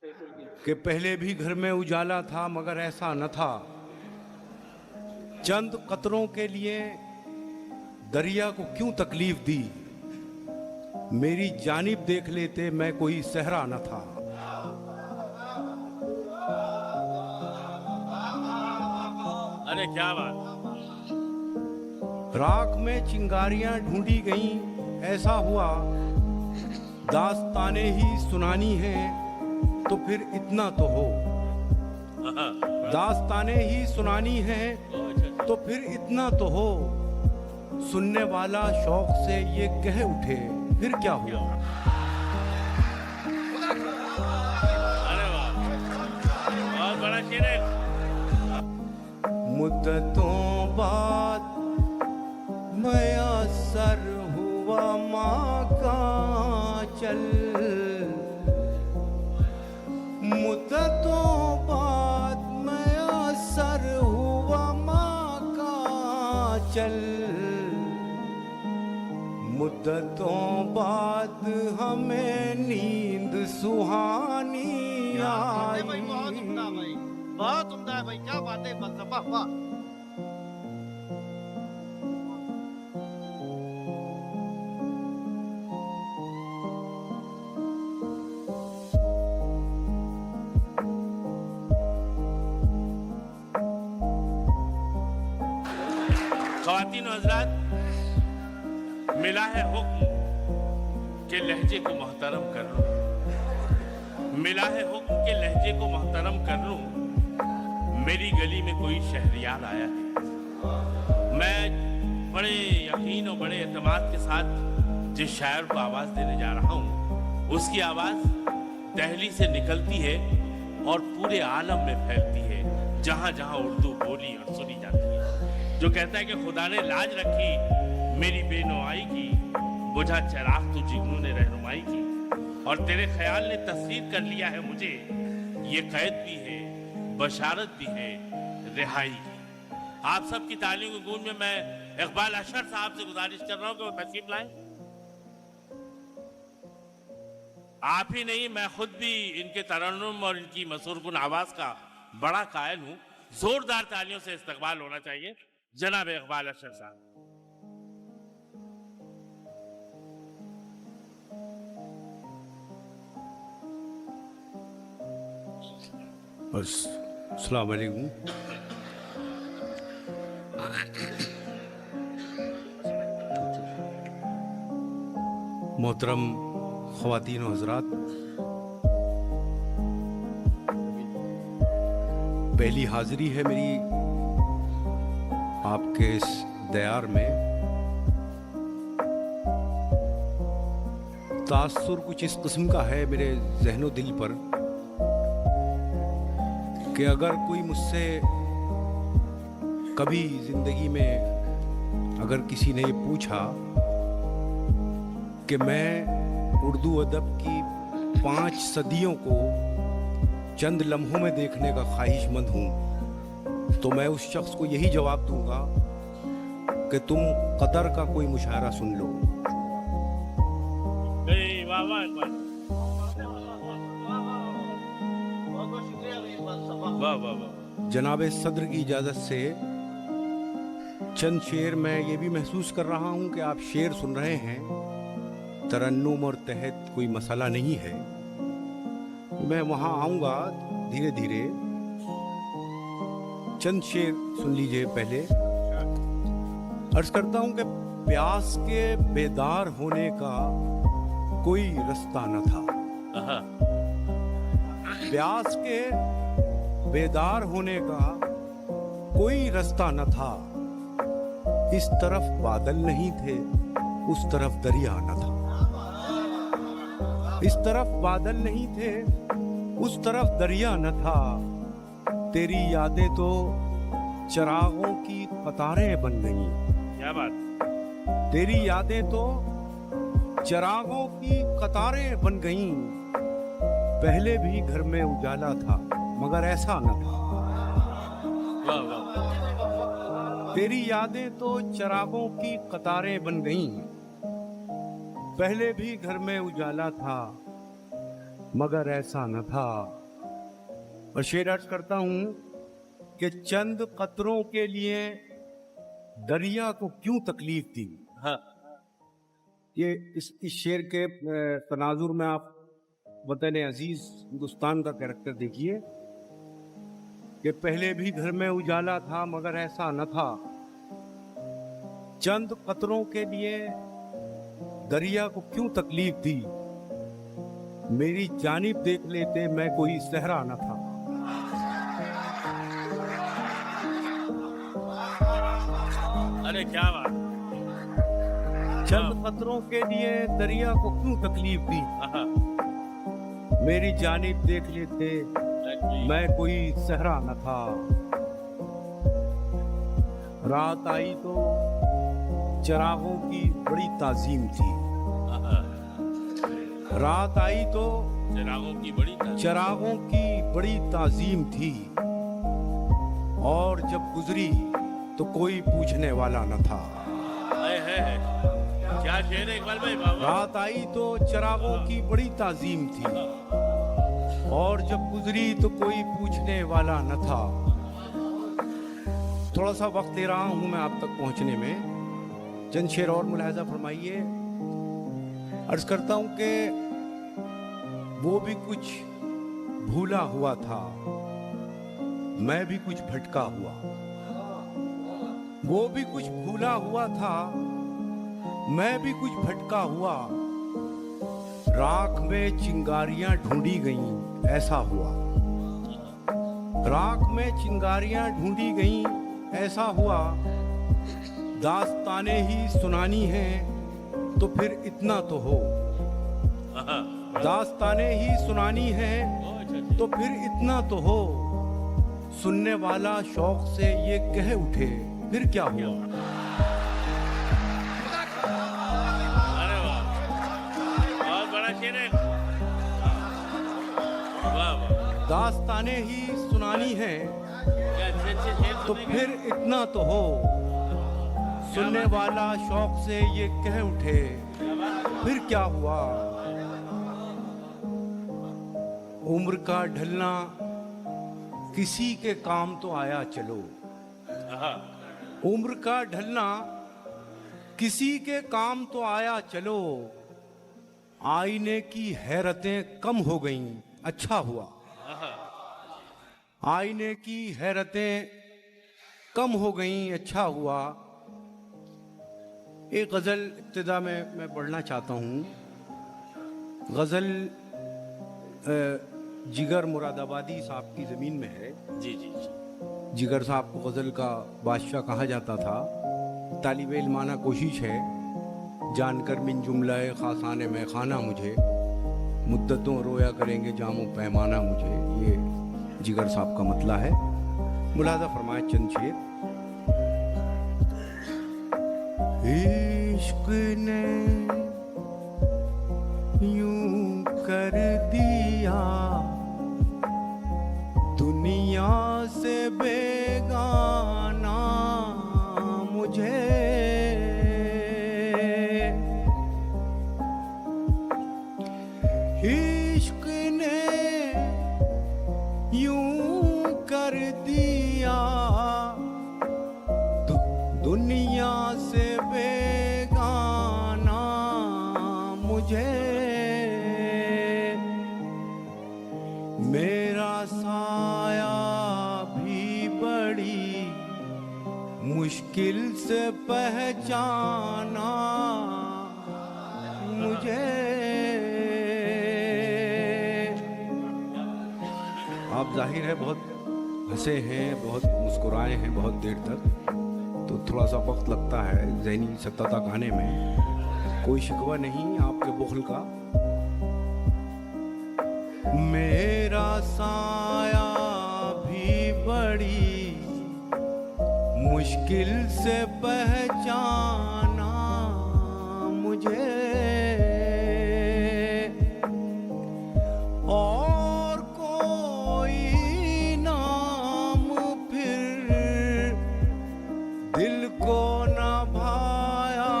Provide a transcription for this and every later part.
कि पहले भी घर में उजाला था मगर ऐसा न था। चंद कतरों के लिए दरिया को क्यों तकलीफ दी। मेरी जानिब देख लेते मैं कोई सहरा न था। अरे क्या बात। राख में चिंगारियां ढूंढी गईं, ऐसा हुआ दास्ताने ही सुनानी है तो फिर इतना तो हो। दास्ताने ही सुनानी है तो फिर इतना तो हो। सुनने वाला शौक से ये कह उठे फिर क्या हुआ। अरे वाह, बहुत बड़ा शेर है। मुद्दतों बाद मयसर हुआ माँ का चल। मुद्दतों बाद मयसर हुआ माँ का चल। मुद्दतों बाद हमें नींद सुहानी आई। भाई बहुत उम्दा भाई, बहुत उम्दा है भाई, क्या बात है, वाह वाह। ख़वातीन और हज़रात, मिला है हुक्म के लहजे को मोहतरम कर लूं। मिला है हुक्म के लहजे को मोहतरम कर लूं। मेरी गली में कोई शहरियार आया है। मैं बड़े यकीन और बड़े एतमाद के साथ जिस शायर को आवाज़ देने जा रहा हूँ, उसकी आवाज़ दिल्ली से निकलती है और पूरे आलम में फैलती है, जहाँ जहाँ उर्दू बोली और सुनी जाती है। जो कहता है कि खुदा ने लाज रखी मेरी बेनुआई की, बुझा चिराग तो जिग्नू ने रहनुमाई की, और तेरे ख्याल ने तस्वीर कर लिया है मुझे। ये कैद भी है, बशारत भी है रिहाई की। आप सबकी तालीम की गूंज में मैं इकबाल अशर साहब से गुजारिश कर रहा हूँ कि वो तशरीफ लाएं। आप ही नहीं, मैं खुद भी इनके तरन्नुम और इनकी मसूरकुन आवाज का बड़ा कायल हूँ। जोरदार तालियों से इस्तकबाल होना चाहिए जनाब इकबाल अशर साहब। अस्सलाम वालेकुम। मोहतरम ख़वातीन और हज़रात, पहली हाज़िरी है मेरी आपके इस दयार में। तासुर कुछ इस किस्म का है मेरे ज़हनो दिल पर कि अगर कोई मुझसे कभी ज़िंदगी में अगर किसी ने ये पूछा कि मैं उर्दू अदब की 5 सदियों को चंद लम्हों में देखने का ख्वाहिशमंद हूँ, तो मैं उस शख्स को यही जवाब दूंगा कि तुम कदर का कोई मुशायरा सुन लो। वाह वाह इकबाल, वाह वाह वाह। जनाब सदर की इजाज़त से चंद शेर मैं ये भी महसूस कर रहा हूँ कि आप शेर सुन रहे हैं। तरन्नुम और तहत कोई मसला नहीं है, मैं वहाँ आऊँगा धीरे धीरे। चंद शेर सुन लीजिए। पहले अर्ज करता हूँ कि प्यास के बेदार होने का कोई रास्ता न था। प्यास के बेदार होने का कोई रास्ता न था। इस तरफ बादल नहीं थे, उस तरफ दरिया न था। इस तरफ बादल नहीं थे, उस तरफ दरिया न था। तेरी यादें तो चिरागों की कतारें बन गईं। क्या बात। तेरी यादें तो चिरागों की कतारें बन गईं। पहले भी घर में उजाला था मगर ऐसा न था। वाह वाह। तेरी यादें तो चिरागों की कतारें बन गईं। पहले भी घर में उजाला था मगर ऐसा न था। और शेर अर्ज करता हूं कि चंद कतरों के लिए दरिया को क्यों तकलीफ दी। हाँ ये इस शेर के तनाजुर में आप वतन अजीज हिंदुस्तान का कैरेक्टर देखिए कि पहले भी घर में उजाला था मगर ऐसा न था। चंद कतरों के लिए दरिया को क्यों तकलीफ दी, मेरी जानिब देख लेते मैं कोई सहरा न था। अरे क्या बात। चंद कतरों के लिए दरिया को क्यों तकलीफ दी, हाँ, मेरी जानिब देख लेते मैं कोई सहरा न था। रात आई तो चिरागों की बड़ी ताजीम थी। रात आई तो चिरागों की बड़ी ताजीम थी, और जब गुजरी तो कोई पूछने वाला न था। है क्या शेर है इकबाल भाई बाबा। रात आई तो चिरागों की बड़ी ताजीम थी, और जब गुजरी तो कोई पूछने वाला न था। थोड़ा सा वक्त ले रहा हूं मैं आप तक पहुंचने में, चंद शेर और मुलाहिजा फरमाइए। अर्ज करता हूं कि वो भी कुछ भूला हुआ था, मैं भी कुछ भटका हुआ। वो भी कुछ भूला हुआ था, मैं भी कुछ भटका हुआ। राख में चिंगारियां ढूंढी गईं, ऐसा हुआ। राख में चिंगारियां ढूंढी गईं, ऐसा हुआ। दास्ताने ही सुनानी है तो फिर इतना तो हो। दास्ताने ही सुनानी है तो फिर इतना तो हो। सुनने वाला शौक से ये कह उठे फिर क्या हुआ। अरे वाह, बहुत बड़ा शेर है। वाह वाह, दास्ताने ही सुनानी है क्या अच्छे शेर तो फिर इतना तो हो। सुनने वाला शौक से ये कह उठे फिर क्या हुआ। उम्र का ढलना किसी के काम तो आया चलो। उम्र का ढलना किसी के काम तो आया चलो। आईने की हैरतें कम हो गईं, अच्छा हुआ। आईने की हैरतें कम हो गईं, अच्छा हुआ। एक गज़ल इब्तिदा में मैं पढ़ना चाहता हूँ। गज़ल जिगर मुरादाबादी साहब की ज़मीन में है। जी जी जी। जिगर साहब को गज़ल का बादशाह कहा जाता था। तालिब इल्माना कोशिश है जानकर मिन जुमलाए खासाने में खाना मुझे, मुद्दतों रोया करेंगे जामो पैमाना मुझे। ये जिगर साहब का मतला है। मुलाजा फरमाए चंद शेर। इश्क ने यूं कर दिया दुनिया से बेगाना मुझे। इश्क ने यूं कर दिया दुनिया से बेगाना मुझे। मेरा साया भी बड़ी मुश्किल से पहचाना मुझे। आप जाहिर है बहुत हंसे हैं, बहुत मुस्कुराए हैं बहुत देर तक, तो थोड़ा सा वक्त लगता है ज़हनी सत्ता आने में। कोई शिकवा नहीं आपके बुखल का। मेरा साया भी बड़ी मुश्किल से पहचाना मुझे। और कोई नाम फिर दिल को न भाया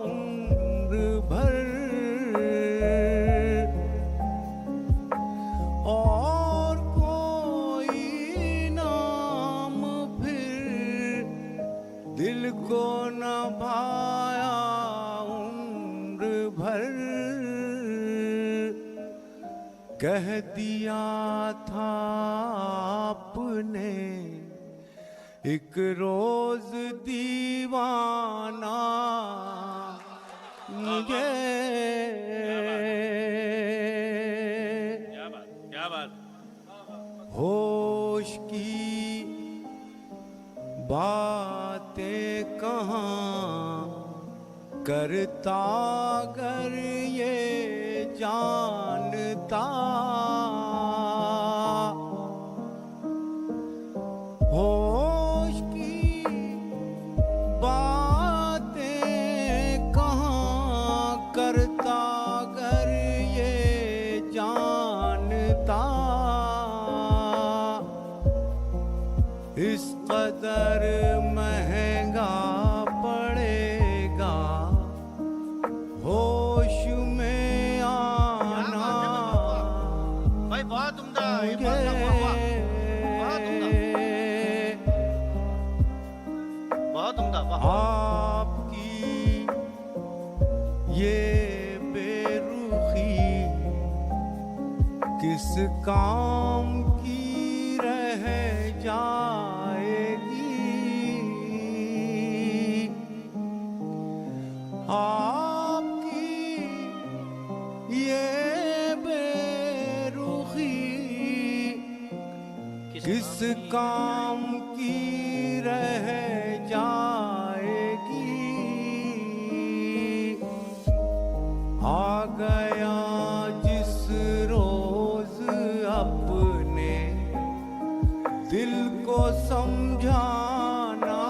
उम्र भर। कह दिया था आपने एक रोज दीवाना मुझे। क्या बात। होश की बातें कहाँ करता अगर ये जानता, होश की बातें कहाँ करता अगर ये जानता, इस कदर महंगा पड़ेगा होश में आना। भाई बहुत उम्दा, ये बात का वाह वाह, बहुत उम्दा, बहुत उम्दा, वाह वाह। आपकी ये बेरुखी किस काम की रह जाएगी, आपकी ये बेरुखी किस काम की रह जाएगी। आ गया जिस रोज अपने दिल को समझाना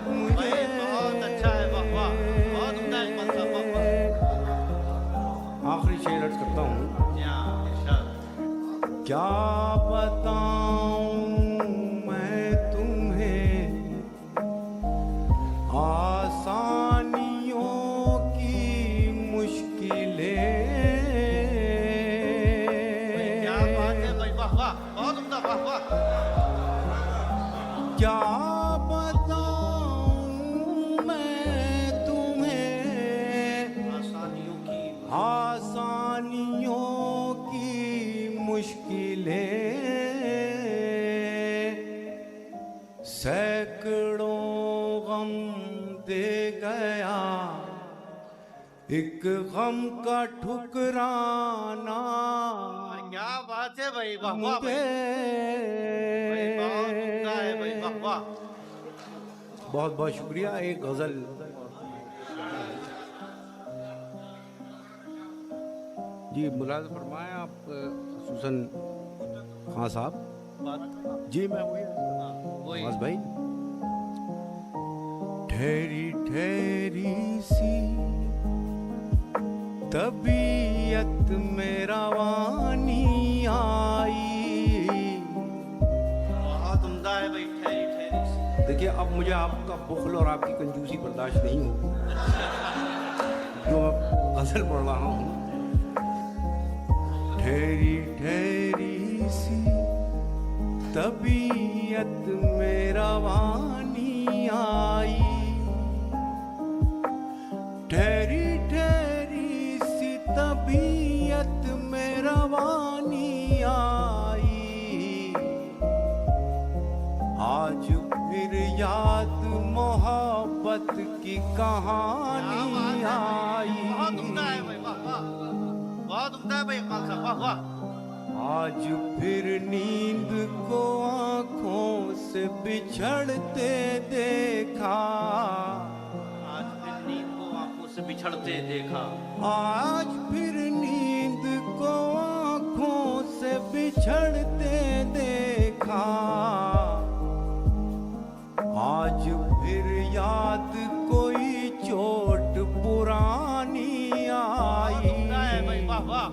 मुझे। बहुत अच्छा है, वाह वाह, बहुत उम्दा है, वाह वाह वाह। आखिरी शेर अर्ज करता हूँ। क्या बताऊं मैं तुम्हें आसानियों की मुश्किलें। क्या बात है भाई, वाह वाह, बहुत उम्दा, वाह वाह। क्या बताऊं मैं तुम्हें आसानियों की मुश्किलें, सैकड़ों गम दे गया एक गम का ठुकराना क्या बात है भाई, वाह वाह भाई, भाई बहुत उम्दा है भाई, वाह वाह। बहुत बहुत शुक्रिया। एक गजल जी मुलाज़ फरमाएं आप सुसन खान साहब। जी मैं वही बस भाई। ठहरी ठहरी सी तबीयत में रवानी आई। बहुत उम्दा है भाई, ठहरी ठहरी सी। देखिए अब मुझे आपका बुखल और आपकी कंजूसी बर्दाश्त नहीं हो जो मैं गजल पढ़ रहा हूँ। ठहरी ठहरी सी तबीयत में रवानी आई, ठहरी ठहरी सी तबीयत में रवानी आई। आज फिर याद मोहब्बत की कहानी आई। बहुत उम्दा है भाई, वाह वाह, बहुत उम्दा है भाई, खान साहब, वाह वाह। आज फिर नींद को आंखों से बिछड़ते देखा, आज फिर नींद को आंखों से बिछड़ते देखा, आज फिर नींद को आंखों से बिछड़ते देखा। आज फिर याद कोई चोट पुरानी आई। वाह वाह,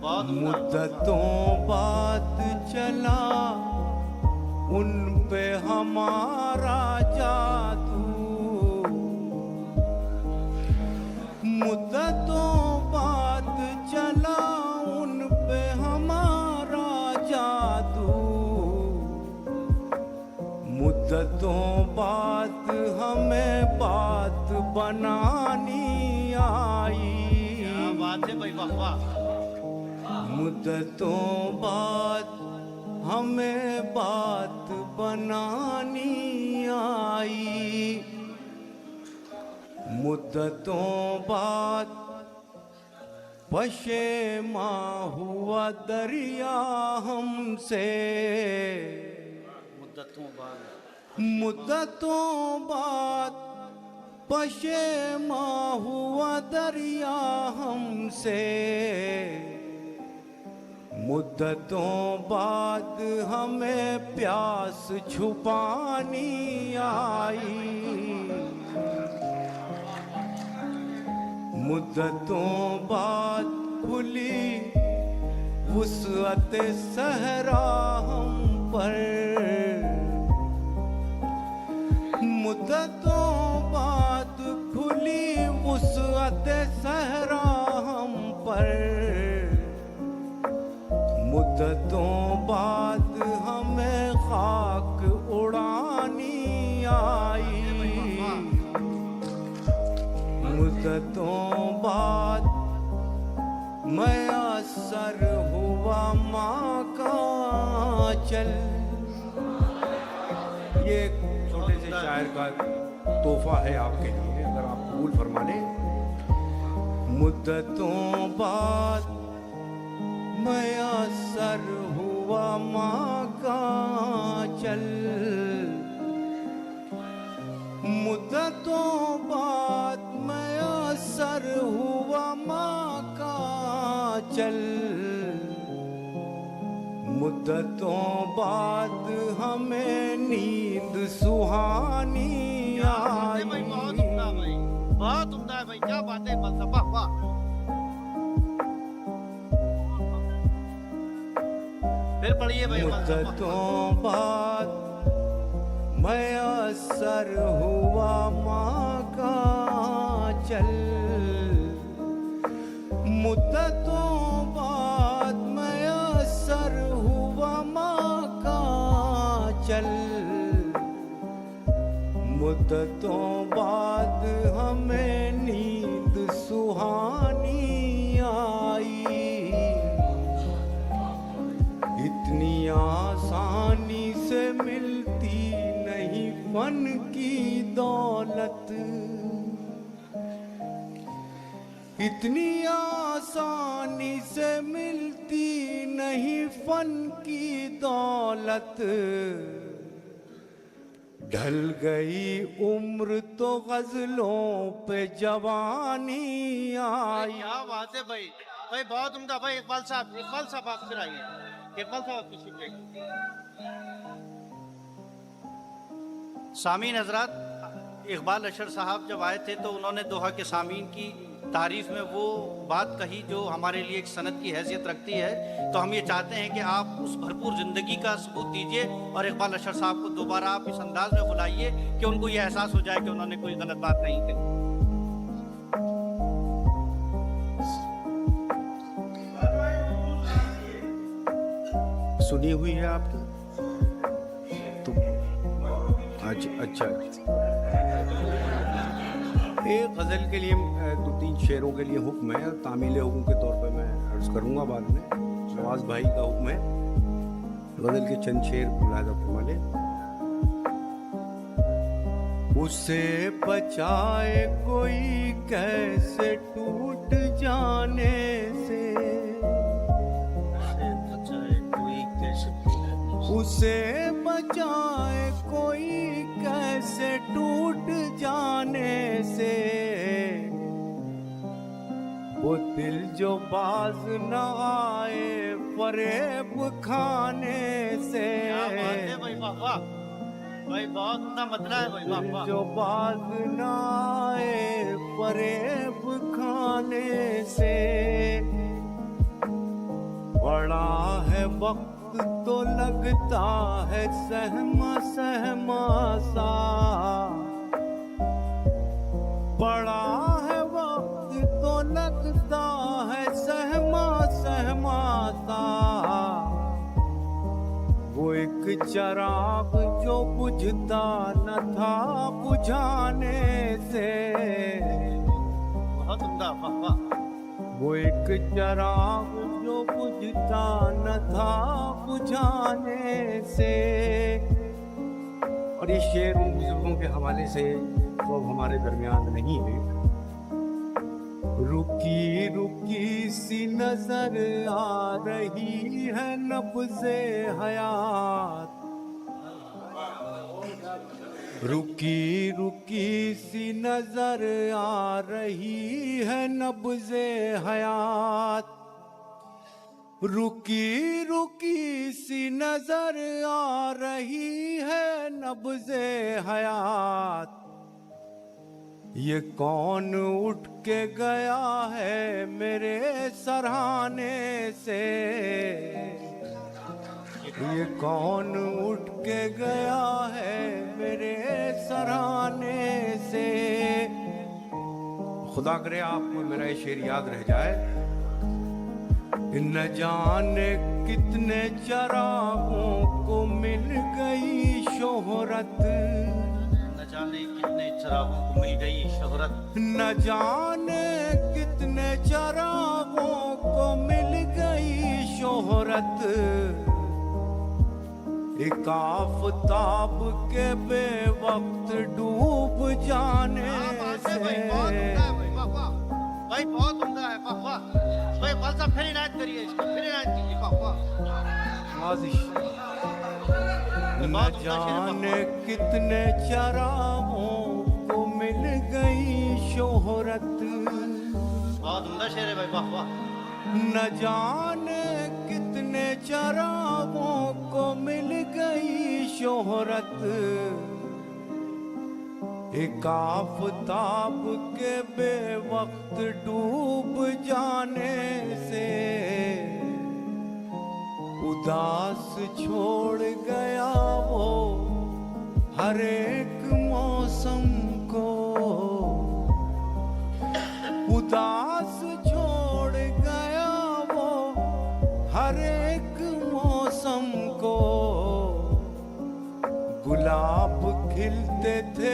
बहुत उम्दा। मुद्दतों बाद चला उन पे हमारा जादू, मुद्दतों बाद चला उन पे हमारा जादू, मुद्दतों बाद हमें बात बनानी आई। बात है भाई, वाह वाह। मुद्दतों बाद हमें बात बनानी आई, मुद्दतों बाद पशेमा हुआ दरिया हमसे, मुद्दतों बाद पशेमा हुआ दरिया हमसे, मुद्दतों बाद हमें प्यास छुपानी आई, मुद्दतों बाद खुली वुसअत सहरा हम पर, मुद्दतों बाद खुली वुसअत सहरा हम पर, मुद्दतों बाद हमें खाक उड़ानी आई, मुद्दतों बाद मयसर हुआ माँ का चल। ये एक छोटे से शायर का तोहफा है आपके लिए, अगर आप कबूल फरमा लें। मुद्दतों बाद मयसर हुआ माँ का चल, मुद्दतों बाद मयसर हुआ माँ का चल, मुद्दतों बाद हमें नींद सुहानी आई। भाई बहुत उम्दा भाई, बहुत उम्दा है भाई, क्या बात है, वाह वाह। फिर पढ़िए भाई। मुद्दतों बाद मयसर हुआ माँ का चल, मुद्दतों बाद मयसर हुआ माँ का चल, मुद्दतों बाद हमें नींद सुहानी आई, इतनी आसानी से मिलती नहीं फन की दौलत, इतनी आसानी से मिलती नहीं फन की दौलत, ढल गई उम्र तो गजलों पे जवानी आई। क्या बात है भाई, भाई बहुत उम्दा भाई। इकबाल साहब आप फिर आइए। इकबाल साहब किसी पे सामीन हजरात, इकबाल अशर साहब जब आए थे तो उन्होंने दोहा के सामीन की तारीफ में वो बात कही जो हमारे लिए एक सनद की हैसियत रखती है। तो हम ये चाहते हैं कि आप उस भरपूर ज़िंदगी का सबूत दीजिए और इकबाल अशर साहब को दोबारा आप इस अंदाज में बुलाइए कि उनको ये एहसास हो जाए कि उन्होंने कोई गलत बात नहीं कही। सुनी हुई है आपकी तो अच्छा। एक गज़ल के लिए 2-3 शेरों के लिए हुक्म है, तामील हुक्म के तौर पे मैं अर्ज करूँगा बाद में। नवाज भाई का हुक्म है, गज़ल के चंद शेर मुलाहिज़ा फरमा लें। उसे बचाए कोई कैसे टूट जाने से, उसे बचाए कोई कैसे टूट जाने से, वो दिल जो बाज न आए फरेब खाने से, भाई वाह वाह भाई, बहुत उम्दा मतला है भाई, वाह वाह। जो बाज न आए फरेब खाने से, बड़ा है वक्त तो लगता है सहमा सहमा सा, बड़ा है वक्त तो लगता है सहमा सहमा सा, वो एक चिराग जो बुझता न था बुझाने से, बहुत उम्दा, वाह वाह। वो एक चराग जो बुझता न था बुझाने से। और ये शेर उन बुजुर्गों के हवाले से तो अब हमारे दरमियान नहीं है। रुकी रुकी सी नजर आ रही है नब्ज़े हयात, रुकी रुकी सी नजर आ रही है नब्ज़े हयात, रुकी रुकी सी नजर आ रही है नब्ज़े हयात। ये कौन उठ के गया है मेरे सराहने से, ये कौन उठ के गया है मेरे सराहने से। खुदा करे आपको मेरा ये शेर याद रह जाए। न जाने कितने चरागों को मिल गई शोहरत, न जाने कितने चरागों को मिल गई शोहरत, न जाने कितने चरागों को मिल गई शोहरत। एक आफताब के बेवक्त डूब जाने से। भाई बहुत उम्दा है, वाह वाह भाई, खालसा फिर इनायत करिए इसको, फिर इनायत कीजिए, वाह वाह। न जाने कितने चरागों को मिल गई शोहरत, बहुत उम्दा शेर है भाई, वाह वाह। न जाने कितने चरागों को मिल गई शोहरत। एक आफताब के बेवक्त डूब जाने से। उदास छोड़ गया वो हर एक मौसम को, उदास छोड़ गया वो हर एक मौसम को। गुलाब खिलते थे